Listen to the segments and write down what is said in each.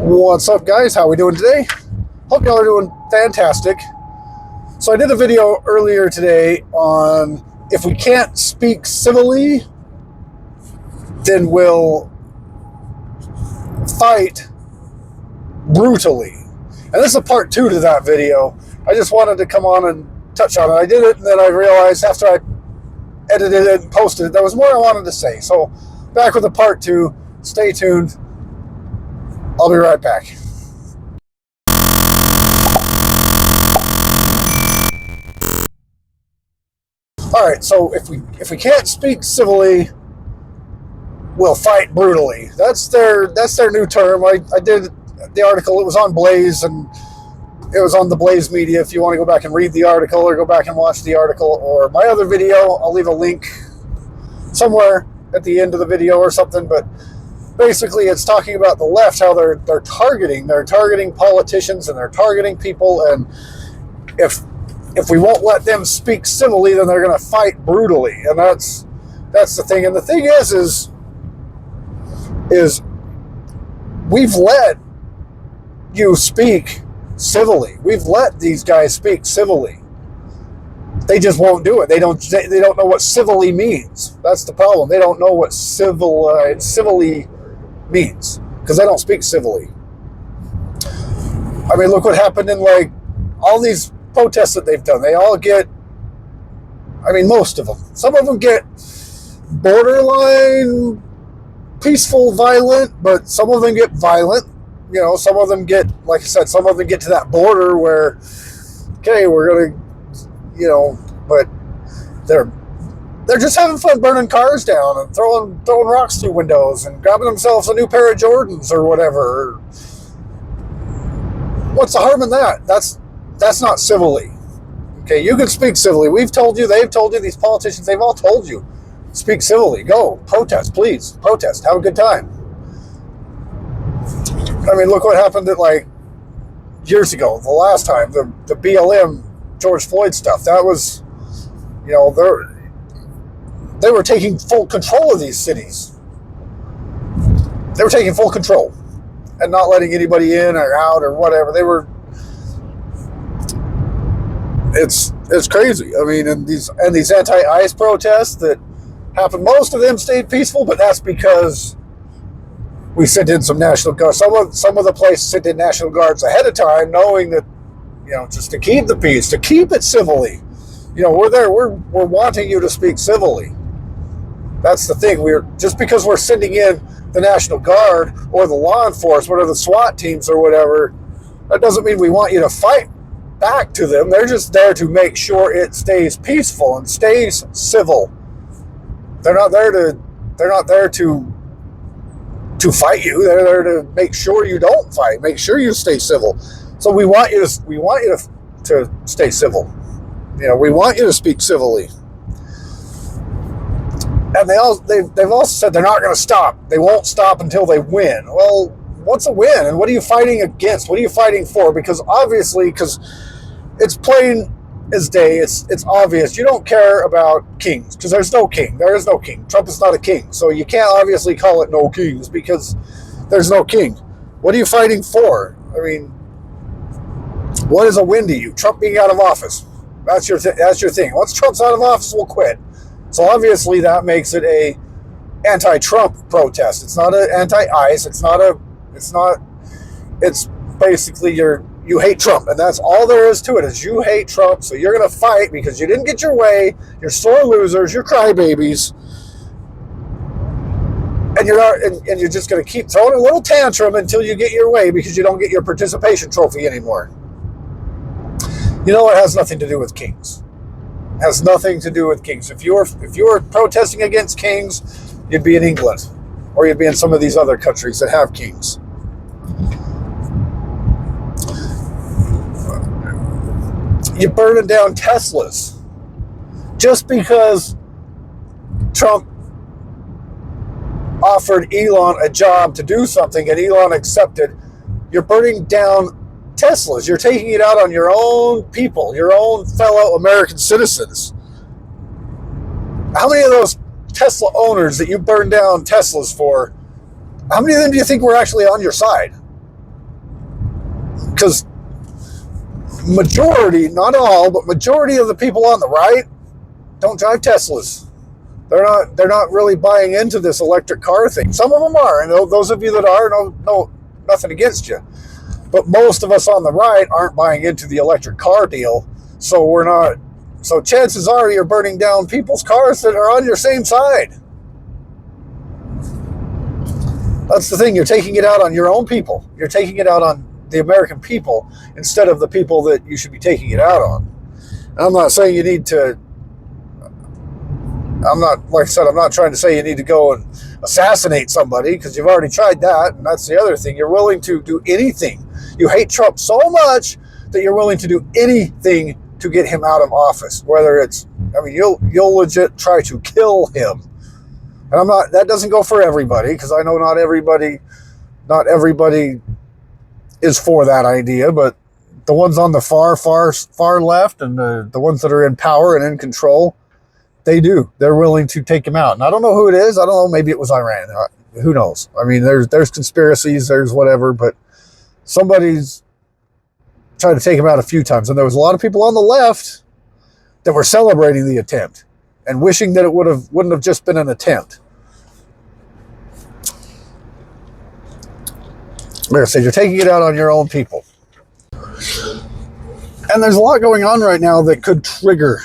What's up, guys? How we doing today? Hope y'all are doing fantastic. So I did a video earlier today on if we can't speak civilly, then we'll fight brutally. And this is a part 2 to that video. I just wanted to come on and touch on it. I did it, and then I realized after I edited it and posted it, there was more I wanted to say. So back with the part 2. Stay tuned. I'll be right back. All right, so if we can't speak civilly, we'll fight brutally. That's their new term. I did the article. It was on Blaze, and it was on the Blaze Media. If you want to go back and read the article, or go back and watch the article, or my other video, I'll leave a link somewhere at the end of the video or something. But basically, it's talking about the left, how they're targeting politicians, and they're targeting people, and if we won't let them speak civilly, then they're going to fight brutally. And that's the thing. And the thing is we've let you speak civilly. We've let these guys speak civilly. They just won't do it. They don't know what civilly means. That's the problem. They don't know what civilly means, because they don't speak civilly. I mean, look what happened in like all these protests that they've done. They all get, I mean, most of them. Some of them get borderline peaceful, violent, but some of them get violent. You know, some of them get, like I said, some of them get to that border where, okay, we're gonna, you know, but they're just having fun burning cars down and throwing rocks through windows and grabbing themselves a new pair of Jordans or whatever. What's the harm in that? That's not civilly. Okay, you can speak civilly. We've told you, they've told you, these politicians, they've all told you, speak civilly. Go, protest, please. Protest, have a good time. I mean, look what happened at, like, years ago, the last time, the BLM, George Floyd stuff. That was, you know, they were taking full control of these cities. They were taking full control and not letting anybody in or out or whatever. They were, it's crazy. I mean, and these anti-ICE protests that happened, most of them stayed peaceful, but that's because we sent in some National Guard. Some of the places sent in National Guards ahead of time, knowing that, you know, just to keep the peace, to keep it civilly. You know, we're there. We're wanting you to speak civilly. That's the thing. Just because we're sending in the National Guard or the law enforcement or the SWAT teams or whatever, that doesn't mean we want you to fight back to them. They're just there to make sure it stays peaceful and stays civil. They're not there to fight you. They're there to make sure you don't fight, make sure you stay civil. So we want you to stay civil. You know, we want you to speak civilly. And they've also said they're not going to stop. They won't stop until they win. Well, what's a win? And what are you fighting against? What are you fighting for? Because obviously, because it's plain as day, it's obvious. You don't care about kings, because there's no king. There is no king. Trump is not a king. So you can't obviously call it no kings, because there's no king. What are you fighting for? I mean, what is a win to you? Trump being out of office. That's your thing. Once Trump's out of office, we'll quit. So obviously that makes it a anti-Trump protest. It's not an anti-ICE. It's basically you hate Trump, and that's all there is to it, is you hate Trump. So you're going to fight because you didn't get your way. You're sore losers. You're crybabies. And you're just going to keep throwing a little tantrum until you get your way, because you don't get your participation trophy anymore. You know, it has nothing to do with kings. It has nothing to do with kings. If you were protesting against kings, you'd be in England, or you'd be in some of these other countries that have kings. You're burning down Teslas just because Trump offered Elon a job to do something and Elon accepted. You're burning down Teslas. You're taking it out on your own people, your own fellow American citizens. How many of those Tesla owners that you burned down Teslas for, how many of them do you think were actually on your side? because majority, not all, but majority of the people on the right don't drive Teslas. They're not really buying into this electric car thing. Some of them are, and those of you that are, no nothing against you. But most of us on the right aren't buying into the electric car deal. So we're not. So chances are you're burning down people's cars that are on your same side. That's the thing. You're taking it out on your own people. You're taking it out on the American people instead of the people that you should be taking it out on. And I'm not saying you need to. I'm not, like I said, I'm not trying to say you need to go and assassinate somebody, because you've already tried that. And that's the other thing. You're willing to do anything. You hate Trump so much that you're willing to do anything to get him out of office. Whether it's, I mean, you'll legit try to kill him. And I'm not, that doesn't go for everybody, because I know not everybody is for that idea, but the ones on the far left and the ones that are in power and in control, they do. They're willing to take him out. And I don't know who it is. I don't know. Maybe it was Iran. Who knows? I mean, there's conspiracies, there's whatever, but somebody's tried to take him out a few times. And there was a lot of people on the left that were celebrating the attempt and wishing that it wouldn't have just been an attempt. Like I said, you're taking it out on your own people. And there's a lot going on right now that could trigger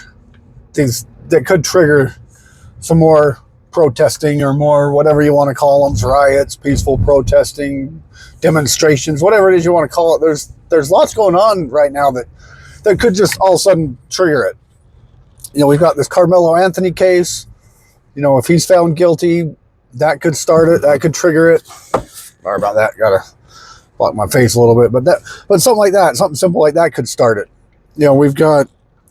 some more protesting, or more, whatever you want to call them, riots, peaceful protesting, demonstrations, whatever it is you want to call it. There's lots going on right now that could just all of a sudden trigger it. You know, we've got this Carmelo Anthony case. You know, if he's found guilty, that could start it. That could trigger it. Sorry about that. Gotta block my face a little bit, but something like that, something simple like that could start it. You know, we've got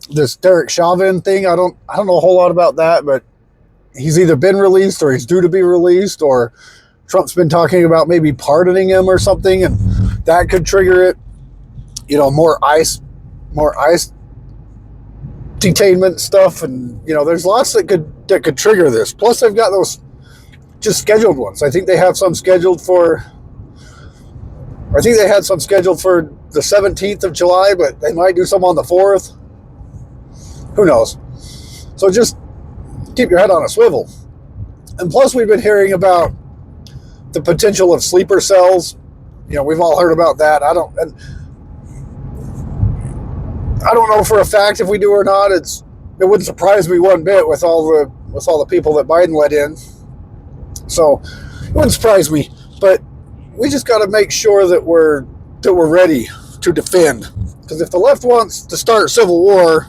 this Derek Chauvin thing. I don't know a whole lot about that, but he's either been released or he's due to be released, or Trump's been talking about maybe pardoning him or something, and that could trigger it. You know, more ICE detainment stuff, and you know, there's lots that could trigger this. Plus, they've got those just scheduled ones. I think they have some scheduled for. I think they had some scheduled for the 17th of July, but they might do some on the 4th. Who knows? So just keep your head on a swivel. And plus, we've been hearing about the potential of sleeper cells. You know, we've all heard about that. I don't know for a fact if we do or not. It wouldn't surprise me one bit with all the people that Biden let in. So it wouldn't surprise me. But we just got to make sure that we're ready to defend. Because if the left wants to start civil war,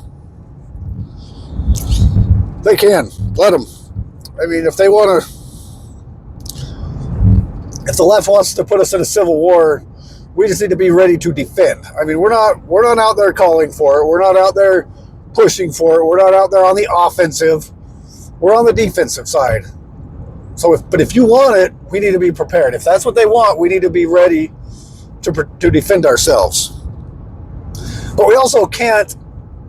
they can. Let them. I mean, if the left wants to put us in a civil war, we just need to be ready to defend. I mean, we're not out there calling for it. We're not out there pushing for it. We're not out there on the offensive. We're on the defensive side. So, if you want it, we need to be prepared. If that's what they want, we need to be ready to defend ourselves. But we also can't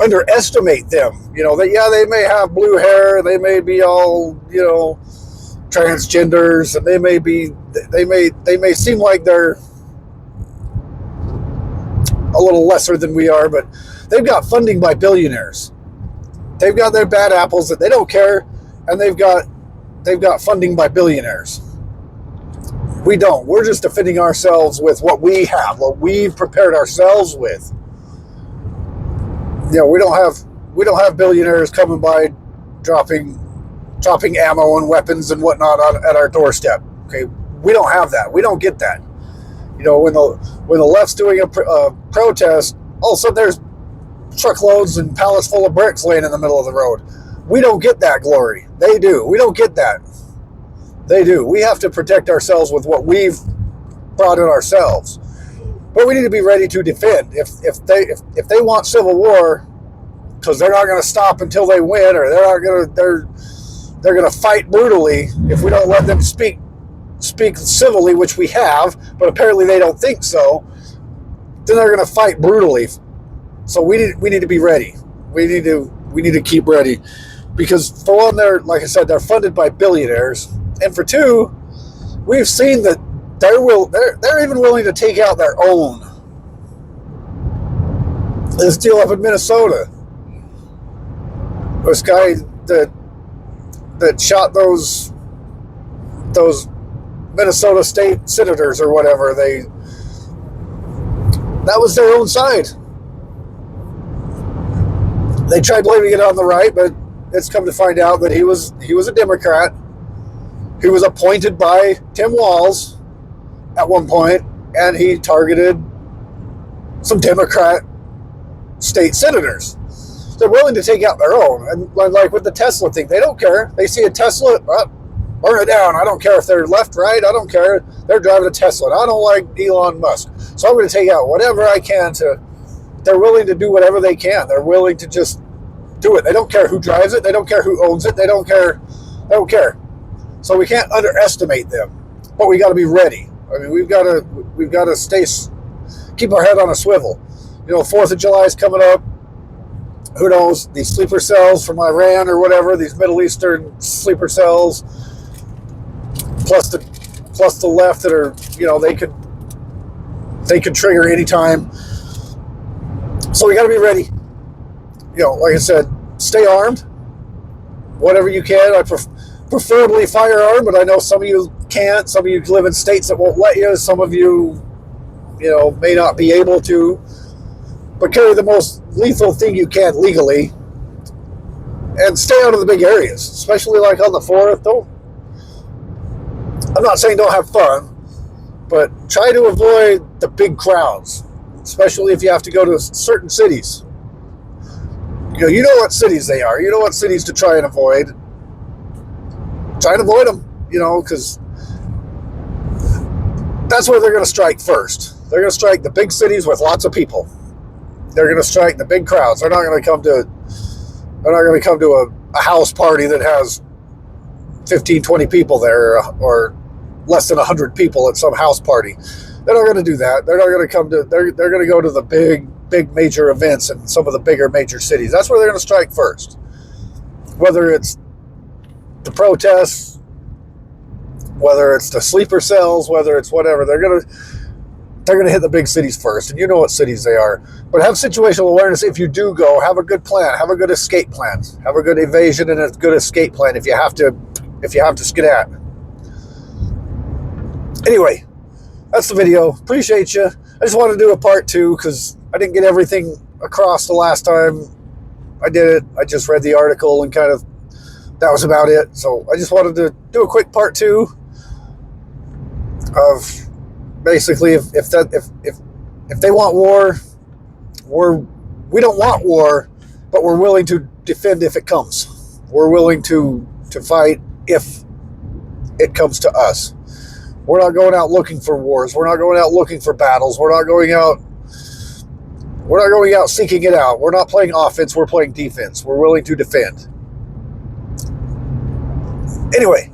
underestimate them. You know, they may have blue hair, they may be all, you know, transgenders, and they may seem like they're a little lesser than we are, but they've got funding by billionaires. They've got their bad apples that they don't care, and they've got funding by billionaires. We don't. We're just defending ourselves with what we have, what we've prepared ourselves with. You know, we don't have billionaires coming by dropping ammo and weapons and whatnot at our doorstep. Okay, we don't have that. We don't get that. You know, when the left's doing a protest, all of a sudden there's truckloads and pallets full of bricks laying in the middle of the road. We don't get that glory. They do. We don't get that. They do. We have to protect ourselves with what we've brought in ourselves. But we need to be ready to defend. If they want civil war, because they're not going to stop until they win, or they're going to fight brutally if we don't let them speak civilly, which we have, but apparently they don't think so. Then they're going to fight brutally. So we need to be ready. We need to keep ready, because for one, like I said, they're funded by billionaires, and for two, we've seen that they're even willing to take out their own This deal up in Minnesota. This guy that shot those Minnesota state senators or whatever, that was their own side. They tried blaming it on the right, but it's come to find out that he was a Democrat. He was appointed by Tim Walz at one point, and he targeted some Democrat state senators. They're willing to take out their own. And like with the Tesla thing, they don't care. They see a Tesla, burn it down. I don't care if they're left, right. I don't care. They're driving a Tesla. And I don't like Elon Musk. So I'm going to take out whatever I can to... They're willing to do whatever they can. They're willing to just do it. They don't care who drives it. They don't care who owns it. They don't care. They don't care. So we can't underestimate them. But we got to be ready. I mean, we've got to keep our head on a swivel. 4th of July is coming up. Who knows? These sleeper cells from Iran or whatever, these Middle Eastern sleeper cells, plus the left that are, they could trigger anytime. So we got to be ready. Like I said, stay armed, whatever you can. I preferably firearm, but I know some of you can't. Some of you live in states that won't let you. Some of you, may not be able to. But carry the most lethal thing you can legally, and stay out of the big areas, especially like on the 4th. I'm not saying don't have fun, but try to avoid the big crowds, especially if you have to go to certain cities. You know what cities they are. You know what cities to try and avoid. Try and avoid them, because that's where they're going to strike first. They're going to strike the big cities with lots of people. They're going to strike the big crowds. They're not going to come to a house party that has 15, 20 people there, or less than 100 people at some house party. They're not going to do that. They're not going to come to. They're going to go to the big major events in some of the bigger major cities. That's where they're going to strike first. Whether it's the protests, whether it's the sleeper cells, whether it's whatever, they're going to hit the big cities first, and you know what cities they are. But have situational awareness. If you do go, have a good plan. Have a good escape plan. Have a good evasion and a good escape plan if you have to skedat. Anyway, that's the video. Appreciate you. I just wanted to do a part 2 because I didn't get everything across the last time I did it. I just read the article and that was about it. So I just wanted to do a quick part 2 of basically if they want war, we don't want war, but we're willing to defend if it comes. We're willing to fight if it comes to us. We're not going out looking for wars. We're not going out looking for battles. We're not going out seeking it out. We're not playing offense. We're playing defense. We're willing to defend. Anyway,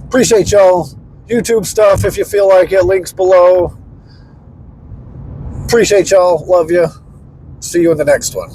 appreciate y'all. YouTube stuff, if you feel like it, links below. Appreciate y'all. Love you. See you in the next one.